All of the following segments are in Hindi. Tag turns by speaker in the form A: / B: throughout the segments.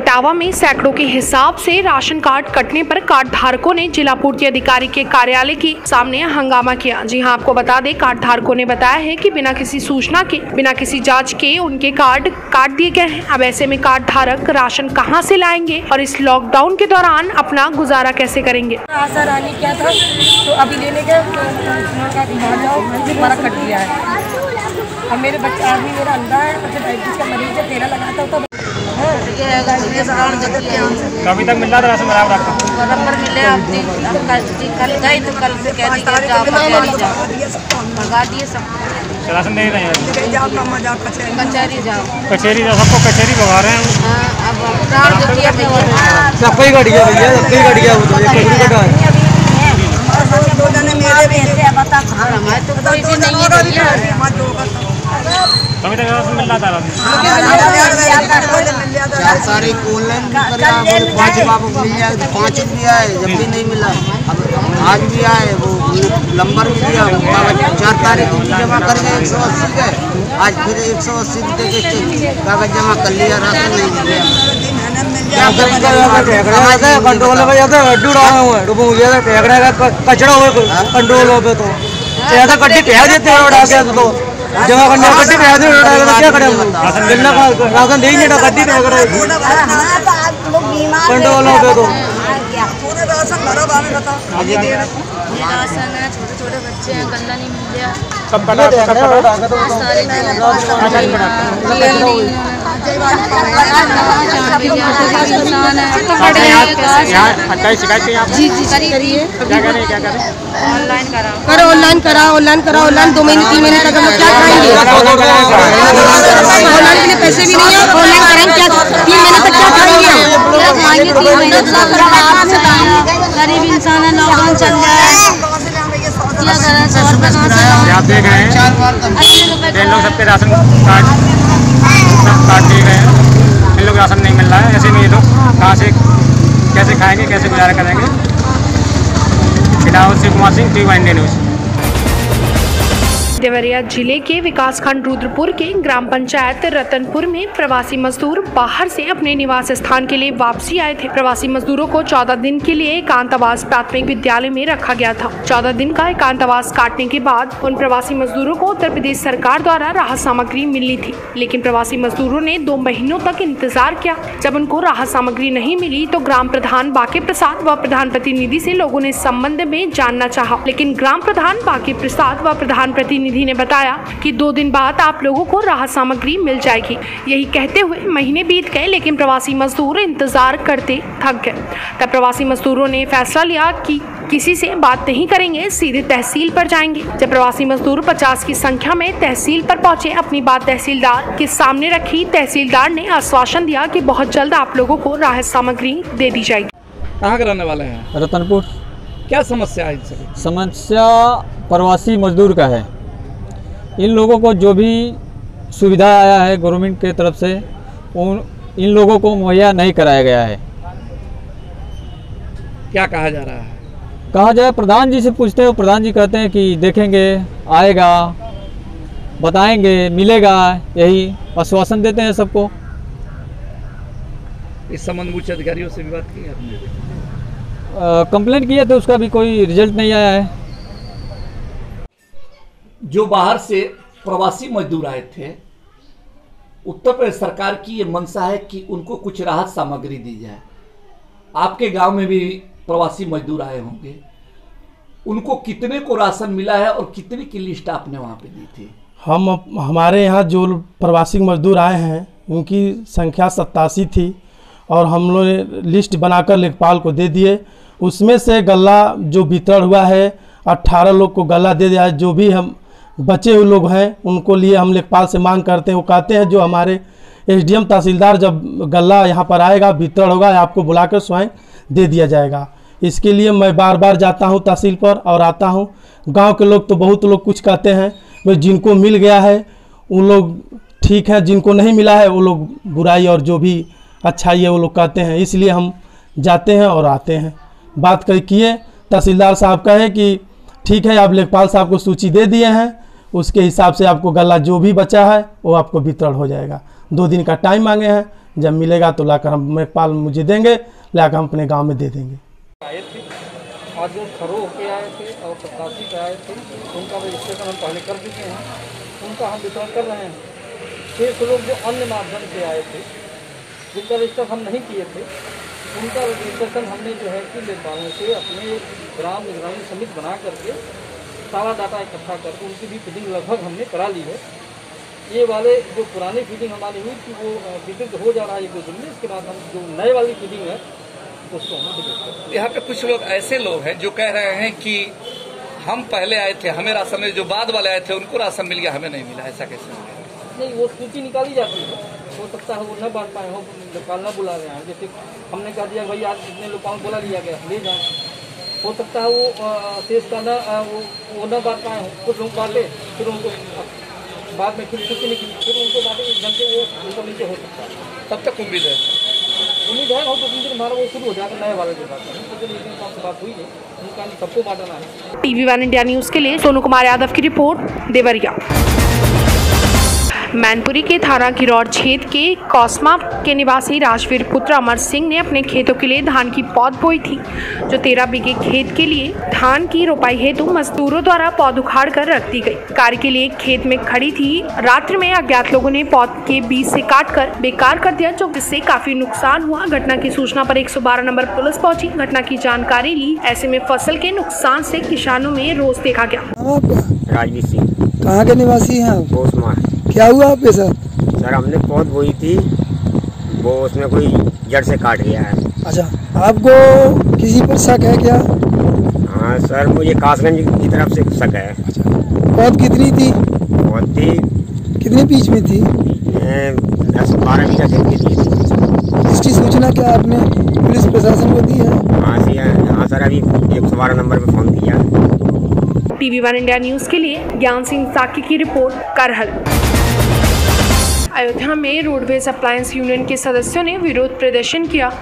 A: इटावा में सैकड़ों के हिसाब से राशन कार्ड कटने पर कार्ड धारकों ने जिला पूर्ति अधिकारी के कार्यालय के सामने हंगामा किया। जी हां, आपको बता दें, कार्ड धारकों ने बताया है कि बिना किसी सूचना के, बिना किसी जांच के उनके कार्ड काट दिए गए हैं। अब ऐसे में कार्ड धारक राशन कहां से लाएंगे और इस लॉकडाउन के दौरान अपना गुजारा कैसे करेंगे।
B: आशा रानी क्या था तो अभी लेने गए हमारा कट दिया है। अब मेरे बच्चे आदमी मेरा अंधा है, डायबिटीज का मरीज है, तेरा लगाता हूँ।
C: कभी तक मिल रहा था राशन बराबर आपको?
B: बराबर मिले। आप कल गए तो कल से कह दी जाओ भगा दिए सब।
C: राशन नहीं रहे हैं,
B: कचहरी जाओ,
C: कचहरी जाओ, सबको कचहरी भगा रहे हैं।
B: अब कार्ड जो दिया
D: सबको ही कट गया भैया, सबको ही कट गया। वो तो एक कट गया है।
B: दो जने मेरे भी है, बता कहां हमारे तो कोई भी नहीं है।
C: कभी तक राशन मिल रहा था?
D: सारी ऑनलाइन कर 5 बाबू मिल जाए, 5 रुपया है, जब भी नहीं मिला। अब आज भी आए, वो नंबर भी दिया, 4 तारीख को जमा करके 180 के, आज फिर 180 दे के कागज जमा कर लिया, राशन नहीं मिल गया। कंट्रोल पे जाता है, कचरा हुआ कंट्रोल हो पे तो ज्यादा कट्टी पे देते हैं, उड़ा के तो जमा करने कट्टी पे दे, क्या करें हम? राशन दे ही नहीं, कट्टी पे करे कंट्रोल हो पे तो
B: राशन है, छोटे छोटे बच्चे हैं, गल्ला नहीं मिल गया।
C: सब बना
B: ऑनलाइन कराओ। 2 महीने 3 महीने तक हम क्या खाएंगे? ऑनलाइन के लिए पैसे भी नहीं है, ऑनलाइन करेंगे क्या? 3 महीने तक क्या खाएंगे? गरीब इंसान है, लॉकडाउन चल रहा है, क्या करें? 100 रुपये कहाँ से?
C: आप देख रहे हैं लोग सबके राशन कार्ड सब काट दिए गए हैं। इन लोग राशन नहीं मिल रहा है। ऐसे में ये लोग कहाँ से कैसे खाएंगे, कैसे गुजारा करेंगे? इटावा से कुमार सिंह, टी1 इंडिया न्यूज़।
A: देवरिया जिले के विकासखंड रुद्रपुर के ग्राम पंचायत रतनपुर में प्रवासी मजदूर बाहर से अपने निवास स्थान के लिए वापसी आए थे। प्रवासी मजदूरों को 14 दिन के लिए एकांतवास प्राथमिक विद्यालय में रखा गया था। 14 दिन का एकांतवास काटने के बाद उन प्रवासी मजदूरों को उत्तर प्रदेश सरकार द्वारा राहत सामग्री मिली थी, लेकिन प्रवासी मजदूरों ने 2 महीनों तक इंतजार किया। जब उनको राहत सामग्री नहीं मिली तो ग्राम प्रधान बाके प्रसाद व प्रधान प्रतिनिधि से लोगों ने इस संबंध में जानना चाहा, लेकिन ग्राम प्रधान बाके प्रसाद व प्रधान प्रतिनिधि ने बताया कि 2 दिन बाद आप लोगों को राहत सामग्री मिल जाएगी। यही कहते हुए महीने बीत गए, लेकिन प्रवासी मजदूर इंतजार करते थक गए। तब प्रवासी मजदूरों ने फैसला लिया कि किसी से बात नहीं करेंगे, सीधे तहसील पर जाएंगे। जब प्रवासी मजदूर 50 की संख्या में तहसील पर पहुंचे, अपनी बात तहसीलदार के सामने रखी। तहसीलदार ने आश्वासन दिया कि बहुत जल्द आप लोगों को राहत सामग्री दे दी जाएगी।
E: कहाँ के रहने वाले हैं?
D: रतनपुर।
E: क्या समस्या है इनसे?
D: समस्या प्रवासी मजदूर का है। इन लोगों को जो भी सुविधा आया है गवर्नमेंट के तरफ से, इन लोगों को मुहैया नहीं कराया गया है।
E: क्या कहा जा रहा है?
D: कहा जाए, प्रधान जी से पूछते हैं, प्रधान जी कहते हैं कि देखेंगे, आएगा, बताएंगे, मिलेगा, यही आश्वासन देते हैं सबको।
E: इस संबंध में उच्च अधिकारियों से भी बात की आपने?
D: कंप्लेंट किया तो उसका भी कोई रिजल्ट नहीं आया है।
E: जो बाहर से प्रवासी मजदूर आए थे, उत्तर प्रदेश सरकार की ये मंशा है कि उनको कुछ राहत सामग्री दी जाए। आपके गांव में भी प्रवासी मजदूर आए होंगे, उनको कितने को राशन मिला है और कितने की लिस्ट आपने वहां पे दी थी?
F: हमारे यहाँ जो प्रवासी मजदूर आए हैं उनकी संख्या 87 थी और हम लोग ने लिस्ट बनाकर लेखपाल को दे दिए। उसमें से गल्ला जो वितरण हुआ है 18 लोग को गल्ला दे दिया है। जो भी हम बचे हुए लोग हैं उनको लिए हम लेखपाल से मांग करते हैं। वो कहते हैं जो हमारे एसडीएम तहसीलदार जब गल्ला यहाँ पर आएगा, वितरण होगा, आपको बुलाकर स्वयं दे दिया जाएगा। इसके लिए मैं बार बार जाता हूँ तहसील पर और आता हूँ। गांव के लोग तो बहुत लोग कुछ कहते हैं, भाई जिनको मिल गया है उन लोग ठीक है, जिनको नहीं मिला है वो लोग बुराई और जो भी अच्छाई है वो लोग कहते हैं। इसलिए हम जाते हैं और आते हैं। बात किए, तहसीलदार साहब कहे कि ठीक है, आप लेखपाल साहब को सूची दे दिए हैं, उसके हिसाब से आपको गल्ला जो भी बचा है वो आपको वितरण हो जाएगा। 2 दिन का टाइम मांगे हैं, जब मिलेगा तो लाकर हम लेखपाल मुझे देंगे, लाकर हम अपने गांव में दे देंगे।
G: आए थे आज जो खरो होके आए थे और 87 पे आए थे, उनका रजिस्ट्रेशन हम पहले कर चुके हैं, उनका हम वितरण कर रहे हैं। शेष लोग जो अन्य माध्यम से आए थे, जिनका रजिस्टर हम नहीं किए थे, उनका रजिस्ट्रेशन हमने जो है कि लेखपालों से अपने ग्राम निगरानी समिति बना करके सारा डाटा इकट्ठा करके उनकी भी फीडिंग लगभग हमने करा ली है। ये वाले जो पुरानी फीडिंग हमारी हुई थी वो वितरित हो जा रहा है 1-2 दिन में। इसके बाद हम जो नए वाली फीडिंग है उसको हम वितरित करेंगे।
E: यहाँ पे कुछ लोग ऐसे लोग हैं जो कह रहे हैं कि हम पहले आए थे, हमें राशन मिले, जो बाद वाले आए थे उनको राशन मिल गया, हमें नहीं मिला। ऐसा कैसे हो गया?
G: नहीं, वो सूची निकाली जाती है, हो सकता है वो न बांट पाए हो, लेखपाल न बुला रहे हैं। जैसे हमने कह दिया भाई आज जितने लोगों को बुला लिया गया ले जाए, हो सकता है वो शेष का वो न बांट पाए हो, कुछ लोग बांटे फिर उनको बाद में फिर सूची निकली फिर उनको बांटे, एक ढंग से वो उनको नीचे हो सकता है।
E: तब तक उम्मीद है
G: और 2 दिन हमारा वो शुरू हो जाएगा नए वाले के बाद। तो बात हुई है, उनका सबको बांटना है।
A: TV1 इंडिया न्यूज़ के लिए सोनू कुमार यादव की रिपोर्ट, देवरिया। मैनपुरी के थाना गिरौर क्षेत्र के कौसमा के निवासी राजवीर पुत्र अमर सिंह ने अपने खेतों के लिए धान की पौध बोई थी, जो 13 बीघे खेत के लिए धान की रोपाई हेतु मजदूरों द्वारा पौध उखाड़ कर रख दी गई। कार्य के लिए खेत में खड़ी थी। रात्रि में अज्ञात लोगों ने पौध के बीज से काटकर बेकार कर दिया, जो जिससे काफी नुकसान हुआ। घटना की सूचना पर 112 नंबर पुलिस पहुंची, घटना की जानकारी ली। ऐसे में फसल के नुकसान से किसानों में रोष देखा गया।
H: राजवीर सिंह
I: कहाँ के निवासी हैं आप?
H: कौसमा।
I: क्या हुआ आपके साथ?
H: सर हमने पौध बोई थी, वो उसमें कोई जड़ से काट गया है।
I: अच्छा, आपको किसी पर शक है क्या?
H: हाँ सर, मुझे कासगंज की तरफ से शक है।
I: अच्छा, पौध कितनी थी?
H: पौध थी
I: कितने बीच में थी?
H: 10-12 बीघा खेत की थी।
I: इसकी सूचना क्या आपने पुलिस प्रशासन को दी है?
H: हाँ सर, अभी 112 नंबर पे फोन किया।
A: TV1 इंडिया न्यूज़ के लिए ज्ञान सिंह साकी की रिपोर्ट, करहल। अयोध्या में रोडवेज अप्लायंस यूनियन के सदस्यों ने विरोध प्रदर्शन किया।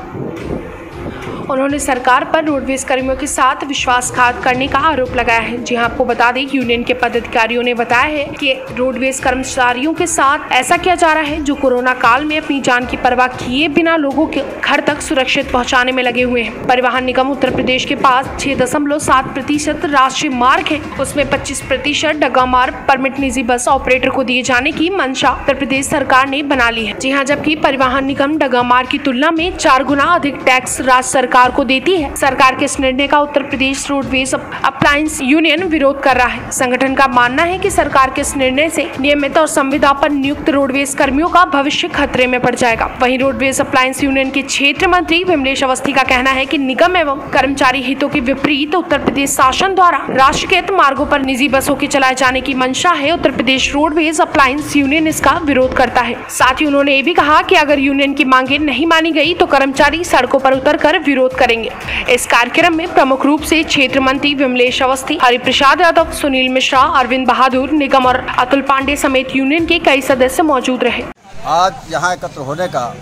A: उन्होंने सरकार पर रोडवेज कर्मियों के साथ विश्वासघात करने का आरोप लगाया है। जी हां, आपको बता दें कि यूनियन के पदाधिकारियों ने बताया है कि रोडवेज कर्मचारियों के साथ ऐसा किया जा रहा है जो कोरोना काल में अपनी जान की परवाह किए बिना लोगों के घर तक सुरक्षित पहुंचाने में लगे हुए हैं। परिवहन निगम उत्तर प्रदेश के पास 6.7% राष्ट्रीय मार्ग है, उसमें 25% डगा मार्ग परमिट निजी बस ऑपरेटर को दिए जाने की मंशा उत्तर प्रदेश सरकार ने बना ली है। जी हाँ, जबकि परिवहन निगम डगा मार्ग की तुलना में 4 गुना अधिक टैक्स राज्य सरकार को देती है। सरकार के इस निर्णय का Uttar Pradesh roadways appliance union विरोध कर रहा है। संगठन का मानना है कि सरकार के इस निर्णय से नियमित और संविदा पर नियुक्त रोडवेज कर्मियों का भविष्य खतरे में पड़ जाएगा। वहीं रोडवेज अप्लायंस यूनियन के क्षेत्र मंत्री विमलेश अवस्थी का कहना है कि निगम एवं कर्मचारी हितों के विपरीत उत्तर प्रदेश शासन द्वारा राष्ट्रीयकृत मार्गों पर निजी बसों के चलाए जाने की मंशा है। Uttar Pradesh roadways appliance union इसका विरोध करता है। साथ ही उन्होंने ये भी कहा कि अगर यूनियन की मांगे नहीं मानी गई तो कर्मचारी सड़कों पर उतरकर विरोध करेंगे। इस कार्यक्रम में प्रमुख रूप से क्षेत्र मंत्री विमलेश अवस्थी, हरिप्रसाद यादव, सुनील मिश्रा, अरविंद बहादुर, निगम और अतुल पांडे समेत यूनियन के कई सदस्य मौजूद रहे।
J: आज यहाँ एकत्र होने का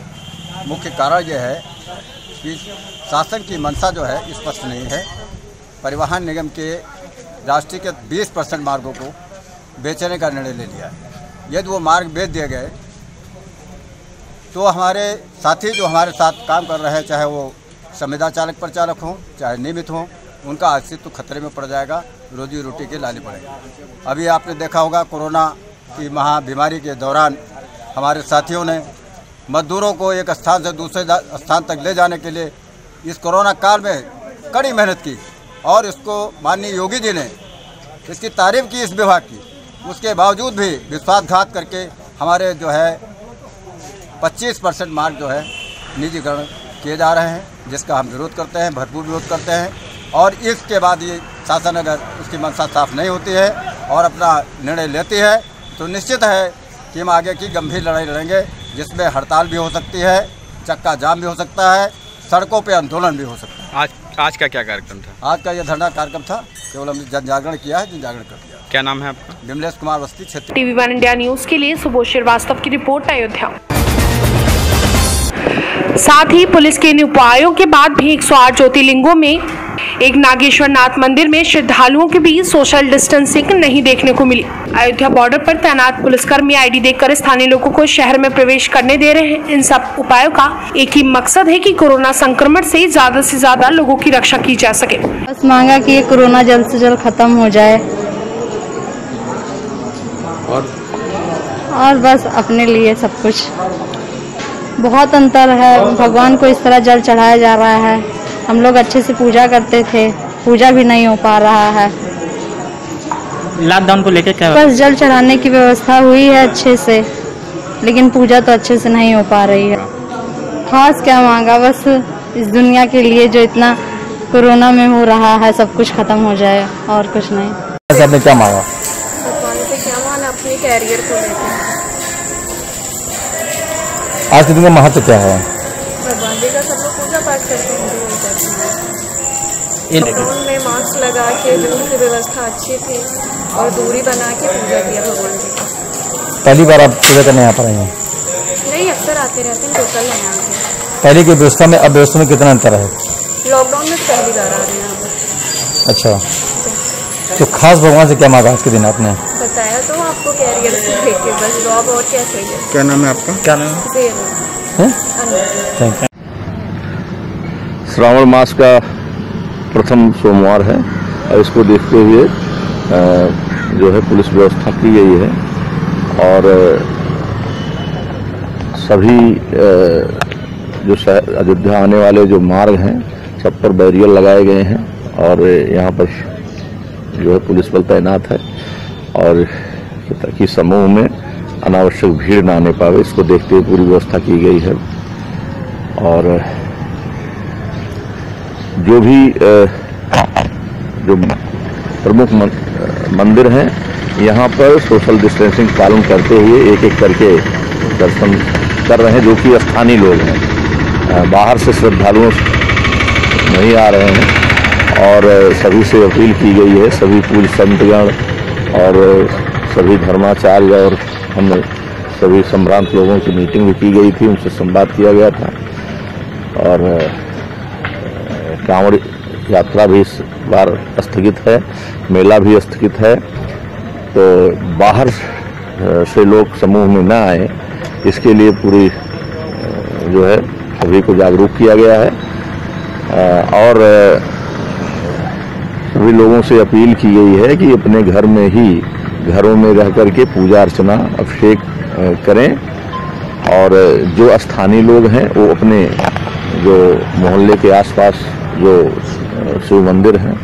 J: मुख्य कारण यह है कि शासन की मंशा जो है स्पष्ट नहीं है। परिवहन निगम के राष्ट्रीय के 20% मार्गों को बेचने का निर्णय ले लिया है। यदि वो मार्ग बेच दिए गए तो हमारे साथी जो हमारे साथ काम कर रहे हैं, चाहे वो संविदा चालक परिचालक हों चाहे नियमित हों, उनका अस्तित्व खतरे में पड़ जाएगा, रोजी रोटी के लाले पड़ेंगे। अभी आपने देखा होगा कोरोना की महाबीमारी के दौरान हमारे साथियों ने मजदूरों को एक स्थान से दूसरे स्थान तक ले जाने के लिए इस कोरोना काल में कड़ी मेहनत की और इसको माननीय योगी जी ने इसकी तारीफ की, इस विभाग की। उसके बावजूद भी विश्वासघात करके हमारे जो है 25% मार्ग जो है निजीकरण किए जा रहे हैं, जिसका हम विरोध करते हैं, भरपूर विरोध करते हैं। और इसके बाद ये शासन अगर उसकी मंशा साफ नहीं होती है और अपना निर्णय लेती है तो निश्चित है कि हम आगे की गंभीर लड़ाई लड़ेंगे, जिसमें हड़ताल भी हो सकती है, चक्का जाम भी हो सकता है, सड़कों पे आंदोलन भी हो सकता है।
K: आज का क्या कार्यक्रम था?
J: आज का ये धरना कार्यक्रम था, केवल हमने जन जागरण किया है, जन जागरण कर दिया।
K: क्या नाम है आपका?
J: विमलेश कुमार अवस्थी, क्षेत्र।
A: TV1 इंडिया न्यूज़ के लिए सुबोध श्रीवास्तव की रिपोर्ट, अयोध्या। साथ ही पुलिस के इन उपायों के बाद भी 108 ज्योतिर्लिंगों में एक नागेश्वर नाथ मंदिर में श्रद्धालुओं के बीच सोशल डिस्टेंसिंग नहीं देखने को मिली। अयोध्या बॉर्डर पर तैनात पुलिसकर्मी आईडी देखकर स्थानीय लोगों को शहर में प्रवेश करने दे रहे हैं। इन सब उपायों का एक ही मकसद है कि कोरोना संक्रमण से ज्यादा लोगों की रक्षा की जा सके।
L: बस मांगा कि ये कोरोना जल्द से जल्द खत्म हो जाए और बस अपने लिए सब कुछ। बहुत अंतर है, भगवान को इस तरह जल चढ़ाया जा रहा है। हम लोग अच्छे से पूजा करते थे, पूजा भी नहीं हो पा रहा है।
M: लॉकडाउन को लेकर क्या?
L: बस जल चढ़ाने की व्यवस्था हुई है अच्छे से, लेकिन पूजा तो अच्छे से नहीं हो पा रही है। खास क्या मांगा, बस इस दुनिया के लिए जो इतना कोरोना में हो रहा है सब कुछ खत्म हो जाए और कुछ नहीं।
E: आपने क्या मांगा?
N: भगवान से क्या मांगा, अपने कैरियर को लेकर।
E: आज के दिन का महत्व क्या है?
N: भगवान जी का सब लोग पूजा पाठ करते हैं। लॉकडाउन में मास्क लगा के बिल्कुल की व्यवस्था अच्छी थी और दूरी बना के पूजा किया भगवान जी का।
E: पहली बार आप पूजा करने यहाँ पर आए हैं?
N: नहीं, अक्सर आते रहते हैं, टोटल है यहाँ पे।
E: पहले की व्यवस्था में अब व्यवस्था में कितना अंतर है?
N: लॉकडाउन में पहली बार आ रहे हैं यहाँ पर।
E: अच्छा, तो खास भगवान से क्या मांगा आज के दिन आपने?
N: बताया तो आपको कैरियर से लेके बस जॉब और क्या चाहिए।
K: क्या नाम है आपका?
E: क्या नाम है?
O: श्रावण मास का प्रथम सोमवार है और इसको देखते हुए जो है पुलिस व्यवस्था की गई है और सभी जो अयोध्या आने वाले जो मार्ग हैं सब पर बैरियर लगाए गए हैं और यहाँ पर जो है पुलिस बल तैनात है और ताकि समूह में अनावश्यक भीड़ ना आने पावे, इसको देखते हुए पूरी व्यवस्था की गई है। और जो भी जो प्रमुख मंदिर हैं यहाँ पर सोशल डिस्टेंसिंग पालन करते हुए एक एक करके दर्शन कर रहे हैं, जो कि स्थानीय लोग हैं, बाहर से श्रद्धालुओं नहीं आ रहे हैं। और सभी से अपील की गई है, सभी पूज्य संतगण और सभी धर्माचार्य और हम सभी संभ्रांत लोगों की मीटिंग भी की गई थी, उनसे संवाद किया गया था। और कांवड़ यात्रा भी इस बार स्थगित है, मेला भी स्थगित है, तो बाहर से लोग समूह में ना आए, इसके लिए पूरी जो है सभी को जागरूक किया गया है। और सभी लोगों से अपील की गई है कि अपने घर में ही घरों में रह करके पूजा अर्चना अभिषेक करें और जो स्थानीय लोग हैं वो अपने जो मोहल्ले के आसपास जो शिव मंदिर हैं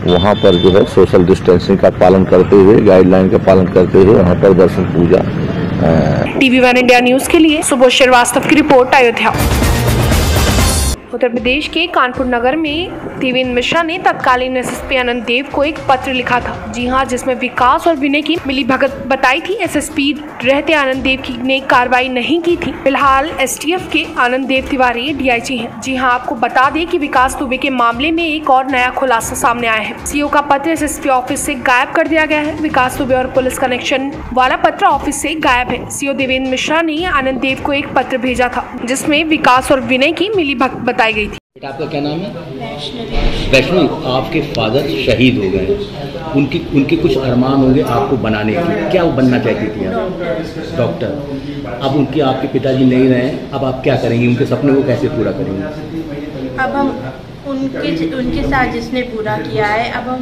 O: वहाँ पर जो है सोशल डिस्टेंसिंग का पालन करते हुए, गाइडलाइन का पालन करते हुए वहाँ पर दर्शन पूजा।
A: TV1 इंडिया न्यूज के लिए सुबोध श्रीवास्तव की रिपोर्ट, अयोध्या। उत्तर प्रदेश के कानपुर नगर में देवेंद्र मिश्रा ने तत्कालीन एसएसपी आनंद देव को एक पत्र लिखा था, जी हां, जिसमें विकास और विनय की मिलीभगत बताई थी। एसएसपी रहते आनंद देव की ने कार्रवाई नहीं की थी। फिलहाल एसटीएफ के आनंद देव तिवारी डीआईजी हैं। जी हां, आपको बता दें कि विकास दुबे के मामले में एक और नया खुलासा सामने आया है। सीओ का पत्र एसएसपी ऑफिस से गायब कर दिया गया है। विकास दुबे और पुलिस कनेक्शन वाला पत्र ऑफिस से गायब है। सीओ देवेंद्र मिश्रा ने आनंद देव को एक पत्र भेजा था जिसमें विकास और विनय की मिलीभगत बताई गई थी।
P: बेटा आपका क्या नाम है? वैष्णवी। आपके फादर शहीद हो गए, उनके कुछ अरमान होंगे आपको बनाने के, क्या वो बनना चाहती थी आप? डॉक्टर। अब आपके पिताजी नहीं रहे, अब आप क्या करेंगी? उनके सपने को कैसे पूरा करेंगे?
Q: अब हम उनके साथ जिसने पूरा किया है, अब हम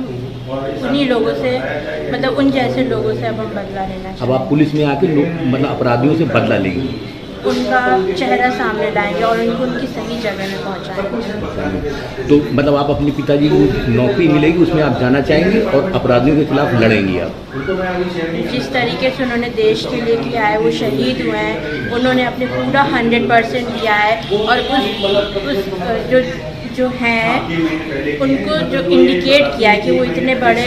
Q: उन्हीं लोगों से, मतलब उन जैसे लोगों से अब हम बदला लेना चाहिए।
P: अब आप पुलिस में आके मतलब अपराधियों से बदला लेंगे,
Q: उनका चेहरा सामने लाएंगे और उनको उनकी सही जगह में पहुंचाएंगे।
P: तो मतलब आप अपने पिताजी को नौकरी मिलेगी उसमें आप जाना चाहेंगे और अपराधियों के खिलाफ लड़ेंगी आप?
Q: जिस तरीके से उन्होंने देश के लिए किया है, वो शहीद हुए हैं, उन्होंने अपने पूरा 100% दिया है और उस जो हैं उनको जो इंडिकेट किया है कि वो इतने बड़े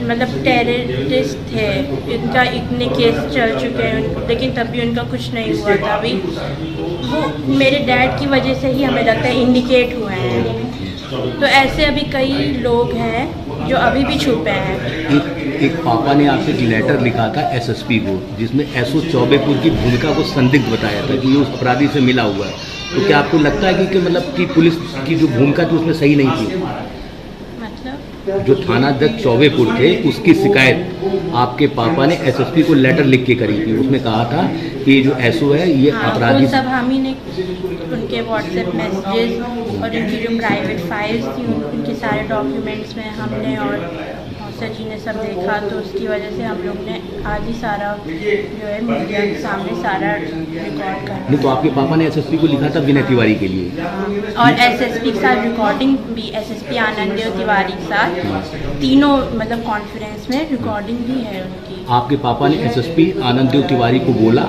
Q: मतलब टेररिस्ट थे, इनका इतने केस चल चुके हैं, लेकिन तब भी उनका कुछ नहीं हुआ था। अभी वो मेरे डैड की वजह से ही हमें लगता है इंडिकेट हुए हैं। तो ऐसे अभी कई लोग हैं जो अभी भी छुपे हैं।
P: एक पापा ने आपसे लेटर लिखा था एसएसपी को, जिसमें एसओ चौबेपुर की भूमिका को संदिग्ध बताया था कि ये उस अपराधी से मिला हुआ है, तो क्या आपको लगता है कि मतलब कि पुलिस की जो भूमिका थी उसमें सही नहीं थी? जो थानाध्यक्ष चौबेपुर थे उसकी शिकायत आपके पापा ने एसएसपी को लेटर लिख के करी थी, उसमें कहा था कि जो एसओ है ये अपराधी।
Q: सब हम ही ने उनके व्हाट्सएप मैसेजेस और उनकी जो प्राइवेट फाइल्स थी उनके सारे डॉक्यूमेंट्स में हमने और मौसा जी ने सब देखा, तो उसकी वजह से हम लोग ने आज ही सारा जो है मीडिया के सामने सारा रिकॉर्ड कर।
P: नहीं तो आपके पापा ने एसएसपी को लिखा था विनय तिवारी के लिए,
Q: और एसएसपी के साथ रिकॉर्डिंग भी, एसएसपी आनंद देव तिवारी के साथ तीनों मतलब कॉन्फ्रेंस में रिकॉर्डिंग भी है उनकी।
P: आपके पापा ने एसएसपी आनंद देव तिवारी को बोला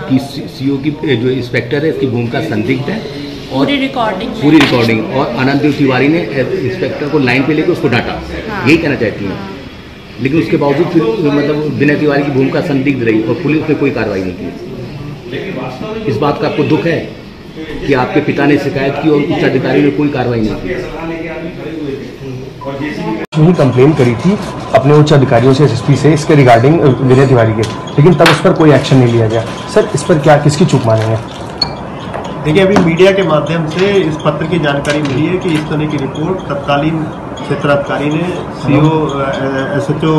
P: कि सीओ की जो इंस्पेक्टर है इसकी भूमिका संदिग्ध है, और पूरी रिकॉर्डिंग और आनंद देव तिवारी ने इंस्पेक्टर को लाइन पे लेकर उसको डांटा। यही कहना चाहती हैं, लेकिन उसके बावजूद फिर मतलब विनय तिवारी की भूमिका संदिग्ध रही और पुलिस ने कोई कार्रवाई नहीं की। इस बात का आपको दुख है कि आपके पिता ने शिकायत की और उच्च अधिकारी ने कोई कार्रवाई नहीं की?
M: ही कंप्लेन करी थी अपने उच्च अधिकारियों से, एसएसपी से, इसके रिगार्डिंग विनय तिवारी के, लेकिन तब उस पर कोई एक्शन नहीं लिया गया। सर इस पर क्या किसकी चूक मानेंगे?
R: देखिए, अभी मीडिया के माध्यम से इस पत्र की जानकारी मिली है कि इस तरह की रिपोर्ट तत्कालीन क्षेत्राधिकारी ने सीओ एसएचओ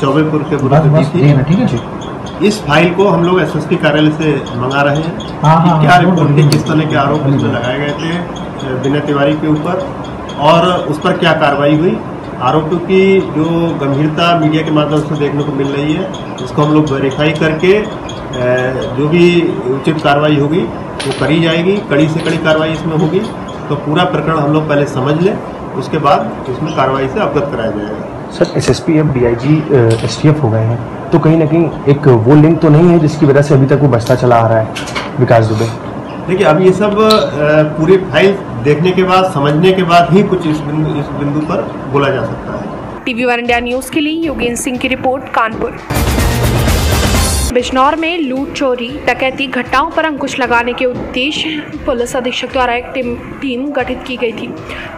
R: चौबेपुर के विरुद्ध दी थी। इस फाइल को हम लोग एसएसपी कार्यालय से मंगा रहे हैं कि क्या रिपोर्ट थी, किस तरह के आरोप उसमें लगाए गए थे विनय तिवारी के ऊपर और उस पर क्या कार्रवाई हुई। आरोपों की जो गंभीरता मीडिया के माध्यम से देखने को मिल रही है, इसको हम लोग वेरीफाई करके जो भी उचित कार्रवाई होगी वो करी जाएगी। कड़ी से कड़ी कार्रवाई इसमें होगी, तो पूरा प्रकरण हम लोग पहले समझ लें, उसके बाद इसमें कार्रवाई से अवगत कराया जाएगा।
M: सर एसएसपी अब डीआईजी एसटीएफ हो गए हैं, तो कहीं ना कहीं एक वो लिंक तो नहीं है जिसकी वजह से अभी तक वो बचता चला आ रहा है विकास दुबे?
R: देखिए, अब ये सब पूरी फाइल देखने के बाद, समझने के बाद ही कुछ इस बिंदु पर बोला जा सकता है।
A: TV1 इंडिया न्यूज के लिए योगेंद्र सिंह की रिपोर्ट, कानपुर। बिजनौर में लूट, चोरी, डकैती घटनाओं पर अंकुश लगाने के उद्देश्य पुलिस अधीक्षक द्वारा एक टीम गठित की गई थी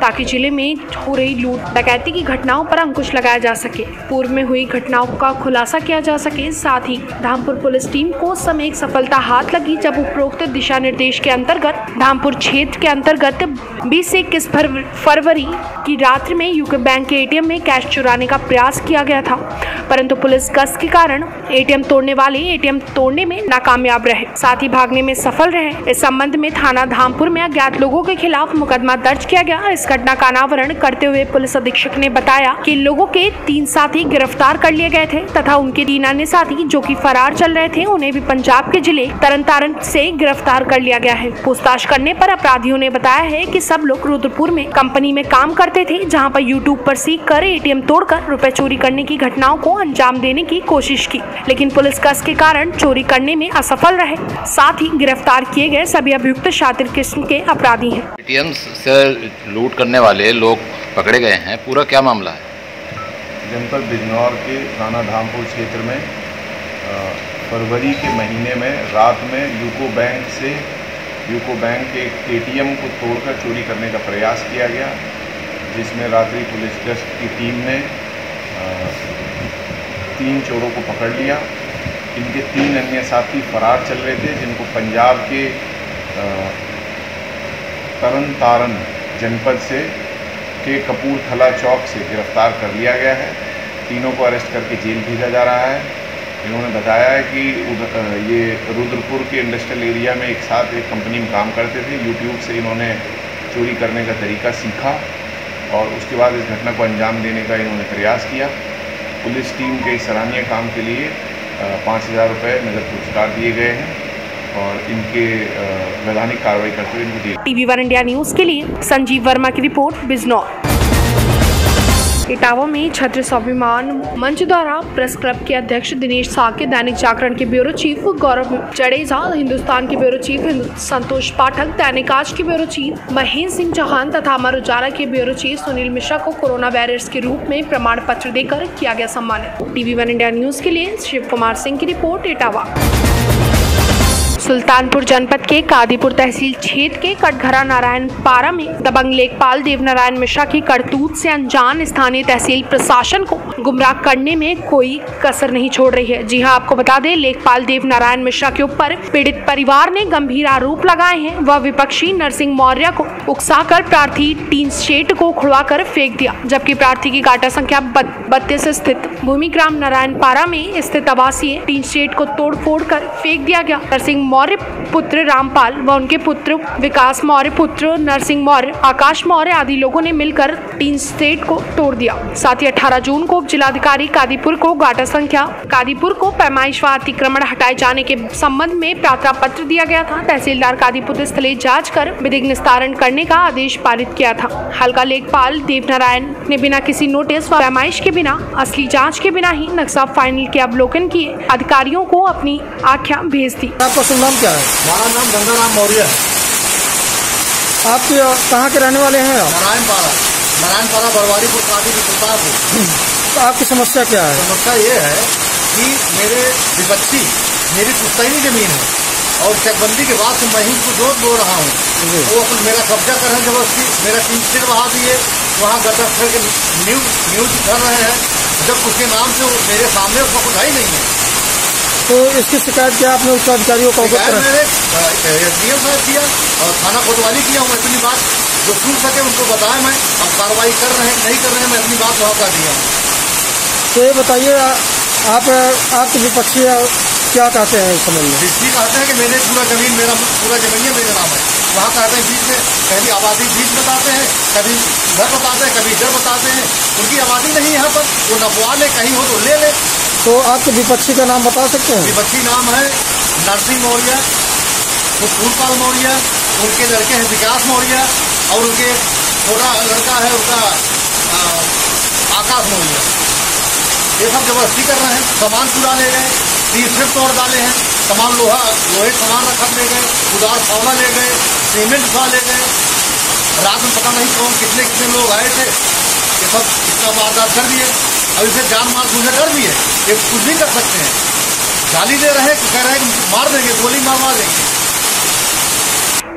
A: ताकि जिले में हो रही लूट डकैती की घटनाओं पर अंकुश लगाया जा सके, पूर्व में हुई घटनाओं का खुलासा किया जा सके। साथ ही धामपुर पुलिस टीम को उस समय एक सफलता हाथ लगी जब उपरोक्त दिशा निर्देश के अंतर्गत धामपुर क्षेत्र के अंतर्गत 20 से 21 फरवरी की रात्रि में यूको बैंक के एटीएम में कैश चुराने का प्रयास किया गया था, परंतु पुलिस गश्त के कारण एटीएम तोड़ने वाले एटीएम तोड़ने में नाकामयाब रहे, साथ ही भागने में सफल रहे। इस संबंध में थाना धामपुर में अज्ञात लोगों के खिलाफ मुकदमा दर्ज किया गया। इस घटना का अनावरण करते हुए पुलिस अधीक्षक ने बताया कि लोगों के 3 साथी गिरफ्तार कर लिए गए थे तथा उनके 3 अन्य साथी जो कि फरार चल रहे थे उन्हें भी पंजाब के जिले तरनतारन से गिरफ्तार कर लिया गया है। पूछताछ करने पर अपराधियों ने बताया है कि सब लोग रुद्रपुर में कंपनी में काम करते थे, जहां पर यूट्यूब पर सीख कर एटीएम तोड़कर रुपए चोरी करने की घटनाओं को अंजाम देने की कोशिश की, लेकिन पुलिस गश्त के कारण चोरी करने में असफल रहे। साथ ही गिरफ्तार किए गए सभी अभियुक्त शातिर किस्म के अपराधी हैं।
S: एटीएम से लूट करने वाले लोग पकड़े गए हैं, पूरा क्या मामला है?
T: जनपद बिजनौर के थाना धामपुर क्षेत्र में फरवरी के महीने में रात में यूको बैंक के एटीएम को तोड़कर चोरी करने का प्रयास किया गया, जिसमें रात्रि पुलिस गश्त की टीम ने 3 चोरों को पकड़ लिया। इनके 3 अन्य साथी फरार चल रहे थे, जिनको पंजाब के तरनतारन जनपद से के कपूरथला चौक से गिरफ्तार कर लिया गया है। तीनों को अरेस्ट करके जेल भेजा जा रहा है। इन्होंने बताया है कि ये रुद्रपुर के इंडस्ट्रियल एरिया में एक साथ एक कंपनी में काम करते थे। यूट्यूब से इन्होंने चोरी करने का तरीका सीखा और उसके बाद इस घटना को अंजाम देने का इन्होंने प्रयास किया। पुलिस टीम के सराहनीय काम के लिए 5,000 रुपये नगद पुरस्कार दिए गए हैं और इनके वैधानिक कार्रवाई करते हुए इनको दिए।
A: TV1 इंडिया न्यूज के लिए संजीव वर्मा की रिपोर्ट, बिजनौर। इटावा में छत्र स्वाभिमान मंच द्वारा प्रेस क्लब के अध्यक्ष दिनेश साके, दैनिक जागरण के ब्यूरो चीफ गौरव जडेजा, हिंदुस्तान के ब्यूरो चीफ संतोष पाठक, दैनिक आज के ब्यूरो चीफ महेंद्र सिंह चौहान तथा अमर उजाला के ब्यूरो चीफ सुनील मिश्रा को कोरोना वॉरियर्स के रूप में प्रमाण पत्र देकर किया गया सम्मानित। TV1 इंडिया न्यूज के लिए शिव कुमार सिंह की रिपोर्ट, इटावा। सुल्तानपुर जनपद के कादीपुर तहसील क्षेत्र के कटघरा नारायण पारा में दबंग लेखपाल देवनारायण मिश्रा की करतूत से अनजान स्थानीय तहसील प्रशासन को गुमराह करने में कोई कसर नहीं छोड़ रही है। जी हां, आपको बता दें, लेखपाल देवनारायण मिश्रा के ऊपर पीड़ित परिवार ने गंभीर आरोप लगाए हैं। वह विपक्षी नरसिंह मौर्य को उकसाकर प्रार्थी टीन शेड को खुड़वाकर फेंक दिया, जबकि प्रार्थी की गाटा संख्या 32 स्थित भूमिग्राम नारायण पारा में स्थित आवासीय टीन शेड को तोड़फोड़ कर फेंक दिया गया। नरसिंह मौर्य पुत्र रामपाल व उनके पुत्र विकास मौर्य, पुत्र नरसिंह मौर्य, आकाश मौर्य आदि लोगों ने मिलकर टीन शेड को तोड़ दिया। साथ ही 18 जून को जिलाधिकारी कादीपुर को गाटा संख्या कादीपुर को पैमाइश व अतिक्रमण हटाए जाने के संबंध में प्रार्थना पत्र दिया गया था। तहसीलदार कादीपुर स्थलीय जांच कर विधिक निस्तारण करने का आदेश पारित किया था। हल्का लेखपाल देवनारायण ने बिना किसी नोटिस व पैमाइश के बिना असली जांच के बिना ही नक्शा फाइनल के अवलोकन किए अधिकारियों को अपनी आख्या भेज दी।
G: आपका शुभ नाम क्या है?
U: हमारा नाम गंगाराम मौर्य है।
G: आप कहाँ के रहने वाले हैं?
U: नारायण पारा बरवारीपुर कादीपुर सुल्तानपुर।
G: तो आपकी समस्या क्या है?
U: समस्या ये है कि मेरे विपक्षी मेरी पुश्तैनी जमीन है और चकबंदी के बाद से मैं ही उसको जोत बो रहा हूँ। वो मेरा कब्जा कर रहे हैं जबरदस्ती, मेरा 3 सिर बहा दिए, वहाँ गटर के न्यूज कर रहे हैं, जब उसके नाम से मेरे सामने उसका कुछ ही नहीं है।
G: तो इसकी शिकायत क्या आपने उच्च अधिकारियों को अवगत करा?
U: एसडीएम साहब किया और थाना कोतवाली किया हूँ। अपनी बात जो सुन सके उनको बताया मैं, अब कार्रवाई कर रहे हैं नहीं कर रहे हैं, मैं अपनी बात वहाँ कर दिया हूँ।
G: तो ये बताइए, आपके विपक्षी क्या कहते हैं इस संबंध में?
U: विपक्षी कहते हैं कि मेरा पूरा जमीन मेरे नाम है। वहाँ कहते हैं बीच में कभी आबादी बीच बताते हैं, कभी घर बताते हैं, कभी इधर बताते हैं। उनकी आबादी नहीं है यहाँ पर, वो नपवा ले, कहीं हो तो ले ले।
G: तो आपके विपक्षी का नाम बता सकते हैं?
U: विपक्षी नाम है नरसिंह मौर्य, फूलपाल मौर्य, उनके लड़के हैं विकास मौर्य और उनके छोटा लड़का है उनका आकाश मौर्य। ये सब जबरदस्ती कर रहे हैं, सामान पूरा ले गए, 3 सिर तोड़ डाले हैं, सामान लोहे सामान रखा ले गए, उदार फावड़ा ले गए, सीमेंट उठा ले गए। रात में पता नहीं कौन कितने लोग आए थे, ये सब इतना वारदात कर दिए। अब इसे जान मार मुझे डर भी है, ये कुछ नहीं कर सकते हैं। गाली दे रहे हैं, कह रहे हैं मार देंगे, गोली मार देंगे।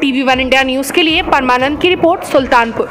A: TV1 इंडिया न्यूज के लिए परमानंद की रिपोर्ट, सुल्तानपुर।